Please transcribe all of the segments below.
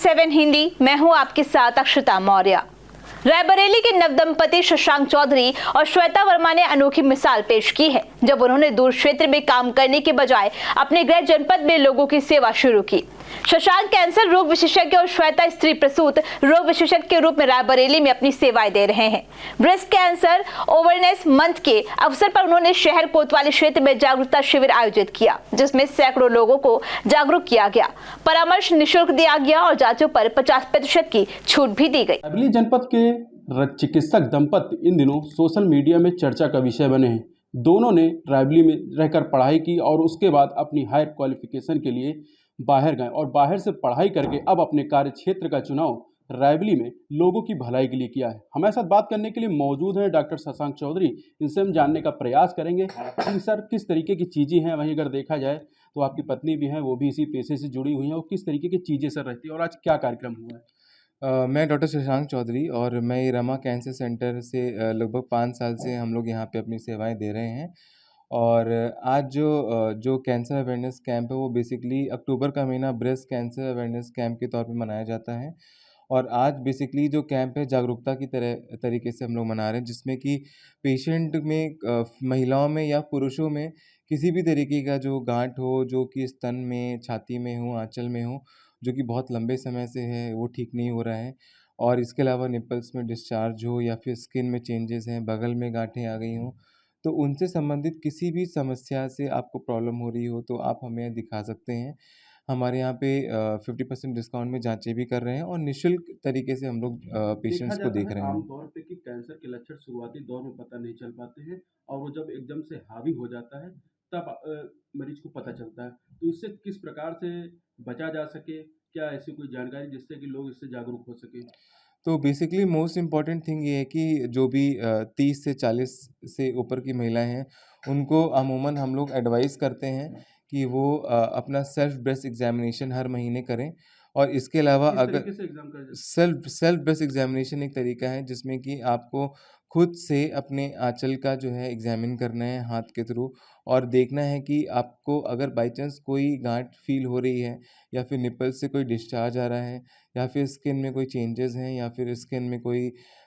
7 हिंदी, मैं हूं आपके साथ अक्षता मौर्य। रायबरेली के नवदंपति शशांक चौधरी और श्वेता वर्मा ने अनोखी मिसाल पेश की है, जब उन्होंने दूर क्षेत्र में काम करने के बजाय अपने गृह जनपद में लोगों की सेवा शुरू की। शशांक कैंसर रोग विशेषज्ञ और श्वेता स्त्री प्रसूत रोग विशेषज्ञ के रूप में रायबरेली में अपनी सेवाएं दे रहे हैं। ब्रेस्ट कैंसर अवेयरनेस मंथ के अवसर पर उन्होंने शहर कोतवाली क्षेत्र में जागरूकता शिविर आयोजित किया, जिसमें सैकड़ों लोगों को जागरूक किया गया, परामर्श निःशुल्क दिया गया और जांचों पर 50% की छूट भी दी गई। रायबरेली जनपद के चिकित्सक दंपति इन दिनों सोशल मीडिया में चर्चा का विषय बने हैं। दोनों ने रायबरेली में रहकर पढ़ाई की और उसके बाद अपनी हायर क्वालिफिकेशन के लिए बाहर गए और बाहर से पढ़ाई करके अब अपने कार्य क्षेत्र का चुनाव रायबरेली में लोगों की भलाई के लिए किया है। हमारे साथ बात करने के लिए मौजूद हैं डॉक्टर शशांक चौधरी। इनसे हम जानने का प्रयास करेंगे कि सर किस तरीके की चीज़ें हैं। वहीं अगर देखा जाए तो आपकी पत्नी भी हैं, वो भी इसी पेशे से जुड़ी हुई हैं, और किस तरीके की चीज़ें सर रहती है और आज क्या कार्यक्रम हुआ है। मैं डॉक्टर शशांक चौधरी और मैं ये रमा कैंसर सेंटर से लगभग 5 साल से हम लोग यहाँ पे अपनी सेवाएं दे रहे हैं। और आज जो कैंसर अवेयरनेस कैंप है वो बेसिकली अक्टूबर का महीना ब्रेस्ट कैंसर अवेयरनेस कैंप के तौर पे मनाया जाता है। और आज बेसिकली जो कैंप है जागरूकता की तरीके से हम लोग मना रहे हैं, जिसमें कि पेशेंट में महिलाओं में या पुरुषों में किसी भी तरीके का जो गांठ हो, जो कि स्तन में, छाती में हो, आंचल में हो, जो कि बहुत लंबे समय से है, वो ठीक नहीं हो रहा है। और इसके अलावा निपल्स में डिस्चार्ज हो या फिर स्किन में चेंजेस हैं, बगल में गांठें आ गई हों, तो उनसे संबंधित किसी भी समस्या से आपको प्रॉब्लम हो रही हो तो आप हमें दिखा सकते हैं। हमारे यहाँ पे 50% डिस्काउंट में जांचें भी कर रहे हैं और निःशुल्क तरीके से हम लोग पेशेंट्स को देख रहे हैं। आमतौर पे कि कैंसर के लक्षण शुरुआती दौर में पता नहीं चल पाते हैं और वो जब एकदम से हावी हो जाता है तब मरीज को पता चलता है। तो इससे किस प्रकार से बचा जा सके, क्या ऐसी कोई जानकारी जिससे कि लोग इससे जागरूक हो सके। तो बेसिकली मोस्ट इम्पॉर्टेंट थिंग ये है कि जो भी 30 से 40 से ऊपर की महिलाएं हैं, उनको अमूमन हम लोग एडवाइस करते हैं कि वो अपना सेल्फ ब्रेस्ट एग्जामिनेशन हर महीने करें। और इसके अलावा किस अगर तरीके से एग्जाम कर सेल्फ ब्रेस्ट एग्जामिनेशन एक तरीका है जिसमें कि आपको खुद से अपने आंचल का जो है एग्जामिन करना है हाथ के थ्रू, और देखना है कि आपको अगर बाई चांस कोई गांठ फील हो रही है या फिर निपल से कोई डिस्चार्ज आ रहा है या फिर स्किन में कोई चेंजेस हैं या फिर स्किन में कोई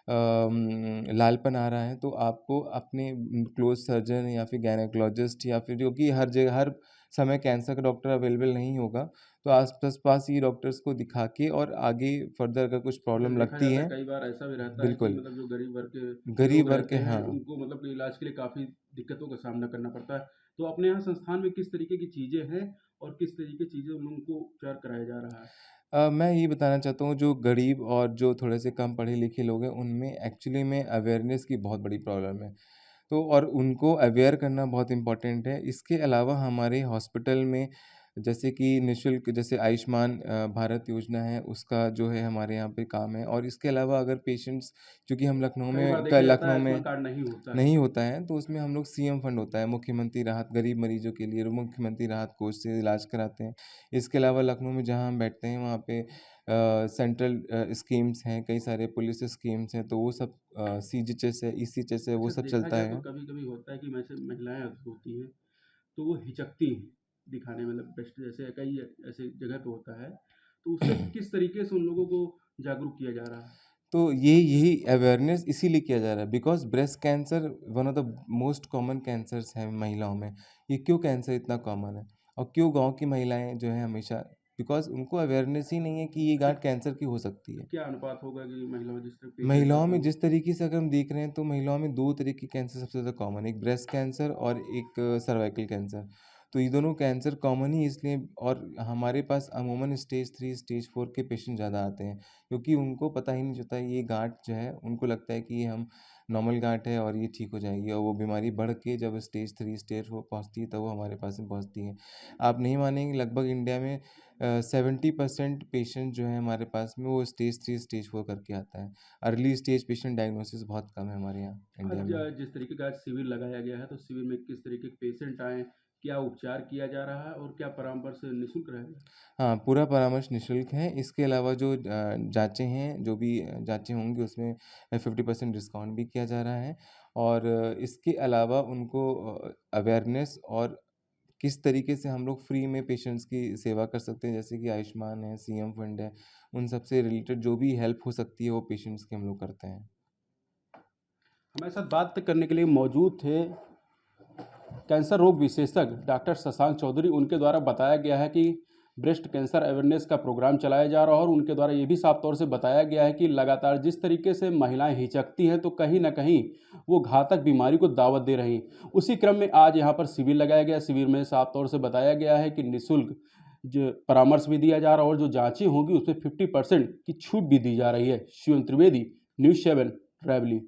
लालपन आ रहा है, तो आपको अपने क्लोज सर्जन या फिर गायनेकोलॉजिस्ट या फिर जो कि हर जगह हर समय कैंसर का डॉक्टर अवेलेबल नहीं होगा, तो आस पास ही डॉक्टर्स को दिखा के और आगे फर्दर अगर कुछ प्रॉब्लम देखा लगती जाता है। है कई बार ऐसा भी रहता है कि बिल्कुल, मतलब जो गरीब वर्ग के गरीब लोग वर्ग के, रहते हैं हाँ। उनको मतलब कि इलाज के लिए काफ़ी दिक्कतों का सामना करना पड़ता है। तो अपने यहाँ संस्थान में किस तरीके की चीज़ें हैं और किस तरीके की चीज़ें उन लोगों को उपचार कराया जा रहा है। मैं ये बताना चाहता हूँ जो गरीब और जो थोड़े से कम पढ़े लिखे लोग हैं उनमें एक्चुअली में अवेयरनेस की बहुत बड़ी प्रॉब्लम है। तो और उनको अवेयर करना बहुत इम्पोर्टेंट है। इसके अलावा हमारे हॉस्पिटल में जैसे कि निःशुल्क जैसे आयुष्मान भारत योजना है, उसका जो है हमारे यहाँ पे काम है। और इसके अलावा अगर पेशेंट्स, चूँकि हम लखनऊ कई बार में देखा जाता है लखनऊ आयुष्मान में कार्ड नहीं होता है। नहीं होता है, तो उसमें हम लोग सीएम फंड होता है, मुख्यमंत्री राहत, गरीब मरीजों के लिए मुख्यमंत्री राहत कोष से इलाज कराते हैं। इसके अलावा लखनऊ में जहाँ हम बैठते हैं वहाँ पे सेंट्रल स्कीम्स हैं, कई सारे पुलिस स्कीम्स हैं, तो वो सब सीजीएचएस है, ईसीएचएस है, वो अच्छा सब देखा चलता जाए तो है। कभी-कभी होता है कि वैसे महिलाएँ होती हैं तो वो हिचकती हैं दिखाने में, मतलब ब्रेस्ट जैसे कई ऐसे जगह पे होता है। तो उससे किस तरीके से उन लोगों को जागरूक किया जा रहा है। तो यही अवेयरनेस इसीलिए किया जा रहा है because breast cancer one of the most common cancers है महिलाओं में। ये क्यों कैंसर इतना कॉमन है और क्यों गांव की महिलाएं जो है हमेशा, बिकॉज उनको अवेयरनेस ही नहीं है कि ये गांठ कैंसर की हो सकती है। क्या अनुपात होगा कि महिलाओं जिस तरह पेशेंट महिलाओं आता में हो। जिस तरीके से अगर हम देख रहे हैं तो महिलाओं में दो तरह के कैंसर सबसे ज़्यादा कॉमन है, एक ब्रेस्ट कैंसर और एक सर्वाइकल कैंसर। तो ये दोनों कैंसर कॉमन ही इसलिए, और हमारे पास अमूमन स्टेज 3 स्टेज 4 के पेशेंट ज़्यादा आते हैं क्योंकि उनको पता ही नहीं चलता ये गांठ जो है, उनको लगता है कि ये हम नॉर्मल गांठ है और ये ठीक हो जाएगी, और वो बीमारी बढ़ के जब स्टेज 3 स्टेज 4 पहुँचती है तब वो हमारे पास में पहुँचती है। आप नहीं मानेंगे, लगभग इंडिया में 70% पेशेंट जो है हमारे पास में वो स्टेज 3 स्टेज 4 करके आता है। अर्ली स्टेज पेशेंट डायग्नोसिस बहुत कम है हमारे यहाँ इंडिया आज में। जिस तरीके का आज शिविर लगाया गया है तो शिविर में किस तरीके के पेशेंट आए, क्या उपचार किया जा रहा है और क्या परामर्श निःशुल्क रहेगा। हाँ, पूरा परामर्श निःशुल्क है। इसके अलावा जो जाँचें हैं, जो भी जाँचें होंगी उसमें 50% डिस्काउंट भी किया जा रहा है। और इसके अलावा उनको अवेयरनेस और किस तरीके से हम लोग फ्री में पेशेंट्स की सेवा कर सकते हैं, जैसे कि आयुष्मान है, सीएम फंड है, उन सब से रिलेटेड जो भी हेल्प हो सकती है वो पेशेंट्स की हम लोग करते हैं। हमारे साथ बात करने के लिए मौजूद थे कैंसर रोग विशेषज्ञ डॉक्टर शशांक चौधरी। उनके द्वारा बताया गया है कि ब्रेस्ट कैंसर अवेयरनेस का प्रोग्राम चलाया जा रहा है और उनके द्वारा ये भी साफ तौर से बताया गया है कि लगातार जिस तरीके से महिलाएं हिचकती हैं तो कहीं ना कहीं वो घातक बीमारी को दावत दे रही। उसी क्रम में आज यहाँ पर शिविर लगाया गया। शिविर में साफ तौर से बताया गया है कि निःशुल्क जो परामर्श भी दिया जा रहा है और जो जाँचें होंगी उसमें 50% की छूट भी दी जा रही है। शिवम त्रिवेदी, न्यूज़ 7 रायबरेली।